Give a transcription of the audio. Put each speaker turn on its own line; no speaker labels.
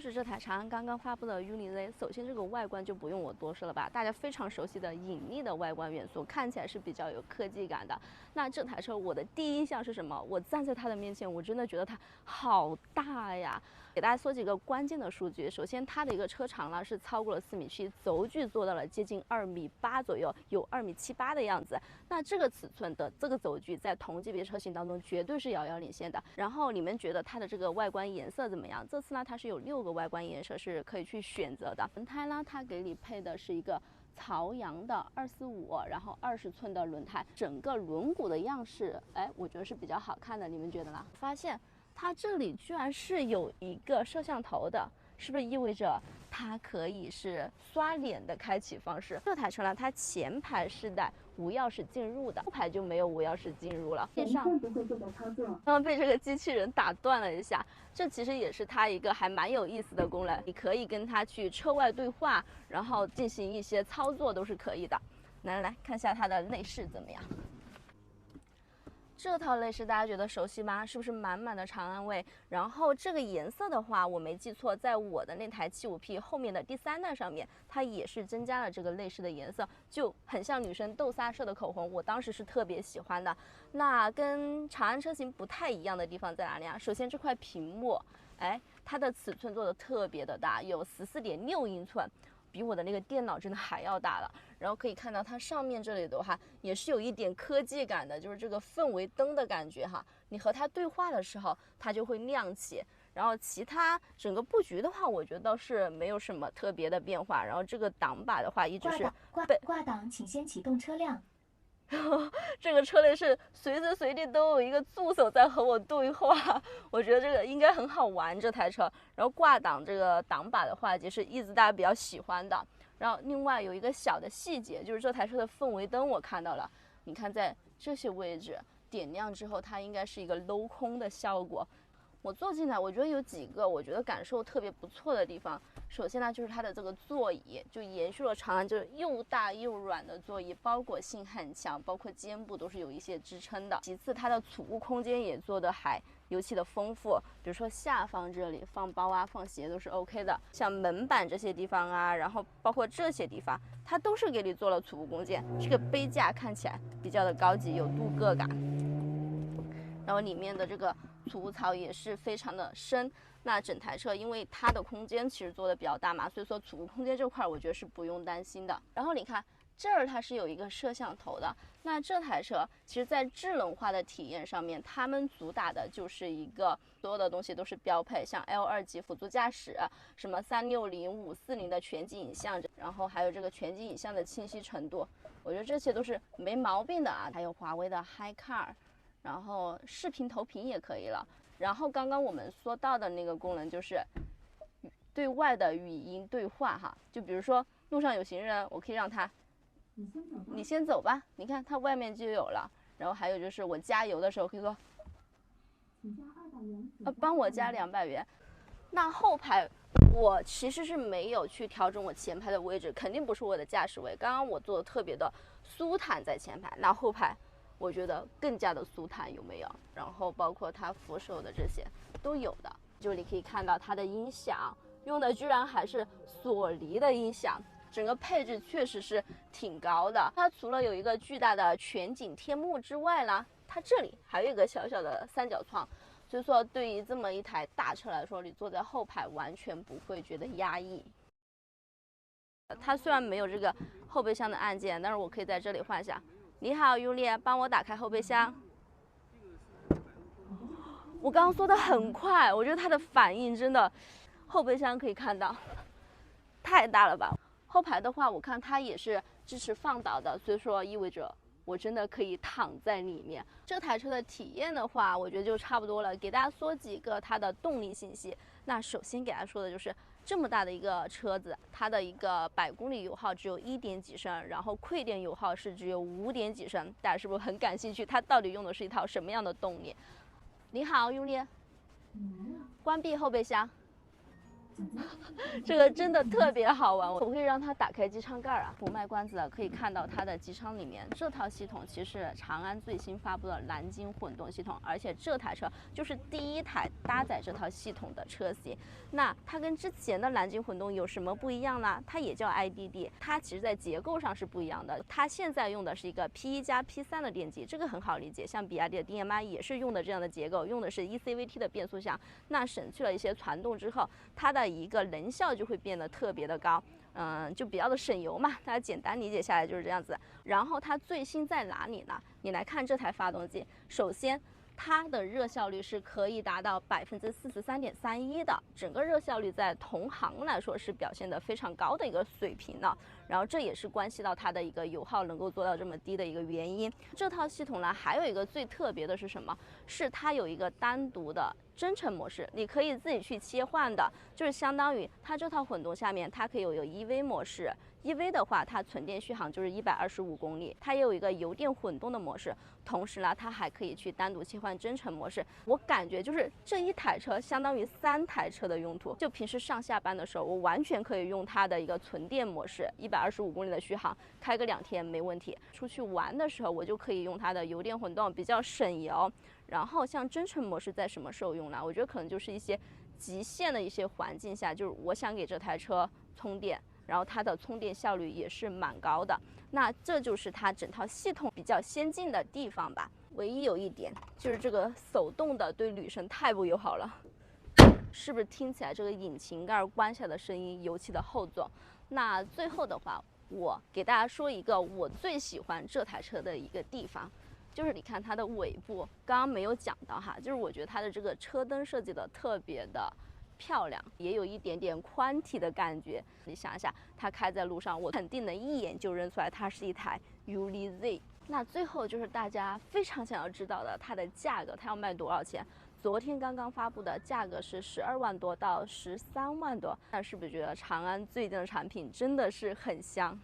是这台长安刚刚发布的 UNI-Z， 首先这个外观就不用我多说了吧，大家非常熟悉的隐秘的外观元素，看起来是比较有科技感的。那这台车我的第一印象是什么？我站在它的面前，我真的觉得它好大呀！给大家说几个关键的数据。首先，它的一个车长呢是超过了4.7米，轴距做到了接近2.8米左右，有2.78米的样子。那这个尺寸的这个轴距，在同级别车型当中绝对是遥遥领先的。然后你们觉得它的这个外观颜色怎么样？这次呢，它是有6个外观颜色是可以去选择的。轮胎呢，它给你配的是一个朝阳的245，然后20寸的轮胎，整个轮毂的样式，我觉得是比较好看的，你们觉得呢？发现它这里居然是有一个摄像头的，是不是意味着它可以是刷脸的开启方式？这台车呢，它前排是带无钥匙进入的，后排就没有无钥匙进入了。线上
不会这个操作，
刚刚被这个机器人打断了一下，这其实也是它一个还蛮有意思的功能，你可以跟它去车外对话，然后进行一些操作都是可以的。来看一下它的内饰怎么样。这套内饰大家觉得熟悉吗？是不是满满的长安味？然后这个颜色的话，我没记错，在我的那台75P 后面的第3代上面，它也是增加了这个内饰的颜色，就很像女生豆沙色的口红，我当时是特别喜欢的。那跟长安车型不太一样的地方在哪里啊？首先这块屏幕，它的尺寸做的特别的大，有14.6英寸。比我的那个电脑真的还要大了，然后可以看到它上面这里的话也是有一点科技感的，就是这个氛围灯的感觉哈。你和它对话的时候，它就会亮起。然后其他整个布局的话，我觉得是没有什么特别的变化。然后这个挡把的话，一直是
挂档，请先启动车辆。
这个车内是随时随地都有一个助手在和我对话，我觉得这个应该很好玩这台车。然后挂档这个挡把的话，也是一直大家比较喜欢的。然后另外有一个小的细节，就是这台车的氛围灯我看到了，你看在这些位置点亮之后，它应该是一个镂空的效果。我坐进来，我觉得有几个我觉得感受特别不错的地方。首先呢，就是它的这个座椅，就延续了长安就是又大又软的座椅，包裹性很强，包括肩部都是有一些支撑的。其次，它的储物空间也做得还尤其的丰富，比如说下方这里放包啊、放鞋都是 OK 的。像门板这些地方啊，然后包括这些地方，它都是给你做了储物空间。这个杯架看起来比较的高级，有镀铬感。然后里面的这个储物槽也是非常的深，那整台车因为它的空间其实做的比较大嘛，所以说储物空间这块我觉得是不用担心的。然后你看这儿它是有一个摄像头的，那这台车其实在智能化的体验上面，他们主打的就是一个所有的东西都是标配，像 L2级辅助驾驶，什么360、540的全景影像，然后还有这个全景影像的清晰程度，我觉得这些都是没毛病的啊。还有华为的 HiCar。然后视频投屏也可以了，然后刚刚我们说到的那个功能就是对外的语音对话哈，就比如说路上有行人，我可以让他你先走吧，你看它外面就有了。然后还有就是我加油的时候可以说帮我加200元。那后排我其实是没有去调整我前排的位置，肯定不是我的驾驶位，刚刚我坐的特别的舒坦在前排，那后排我觉得更加的舒坦，有没有？然后包括它扶手的这些都有的，就你可以看到它的音响用的居然还是索尼的音响，整个配置确实是挺高的。它除了有一个巨大的全景天幕之外呢，它这里还有一个小小的三角窗，所以说对于这么一台大车来说，你坐在后排完全不会觉得压抑。它虽然没有这个后备箱的按键，但是我可以在这里换一下。你好，尤利，帮我打开后备箱。我刚刚说的很快，我觉得它的反应真的，后备箱可以看到，太大了吧。后排的话，我看它也是支持放倒的，所以说意味着我真的可以躺在里面。这台车的体验的话，我觉得就差不多了。给大家说几个它的动力信息。那首先给大家说的就是这么大的一个车子，它的一个100公里油耗只有1点几升，然后馈电油耗是只有5点几升。大家是不是很感兴趣？它到底用的是一套什么样的动力？你好，尤利，关闭后备箱。这个真的特别好玩，我可以让它打开机舱盖啊。不卖关子的可以看到它的机舱里面，这套系统其实是长安最新发布的蓝鲸混动系统，而且这台车就是第一台搭载这套系统的车型。那它跟之前的蓝鲸混动有什么不一样呢？它也叫 IDD， 它其实在结构上是不一样的。它现在用的是一个 P1 加 P3的电机，这个很好理解。像比亚迪的 DM-i 也是用的这样的结构，用的是 ECVT 的变速箱。那省去了一些传动之后，它的一个能效就会变得特别的高。就比较的省油嘛，大家简单理解下来就是这样子。然后它最新在哪里呢？你来看这台发动机，首先它的热效率是可以达到43.31%的，整个热效率在同行来说是表现得非常高的一个水平的。然后这也是关系到它的一个油耗能够做到这么低的一个原因。这套系统呢，还有一个最特别的是什么？是它有一个单独的增程模式，你可以自己去切换的，就是相当于它这套混动下面，它可以有EV 模式。EV 的话，它纯电续航就是125公里，它也有一个油电混动的模式，同时呢，它还可以去单独切换增程模式。我感觉就是这一台车相当于3台车的用途，就平时上下班的时候，我完全可以用它的一个纯电模式，125公里的续航，开个2天没问题。出去玩的时候，我就可以用它的油电混动，比较省油。然后像增程模式在什么时候用呢？我觉得可能就是一些极限的一些环境下，就是我想给这台车充电。然后它的充电效率也是蛮高的，那这就是它整套系统比较先进的地方吧。唯一有一点就是这个手动的对女生太不友好了，是不是听起来这个引擎盖关下的声音尤其的厚重？那最后的话，我给大家说一个我最喜欢这台车的一个地方。就是你看它的尾部，刚刚没有讲到哈，就是我觉得它的这个车灯设计的特别的漂亮，也有一点点宽体的感觉。你想一下，它开在路上，我肯定能一眼就认出来它是一台 UZ。那最后就是大家非常想要知道的，它的价格，它要卖多少钱？昨天刚刚发布的价格是12万多到13万多，那是不是觉得长安最近的产品真的是很香？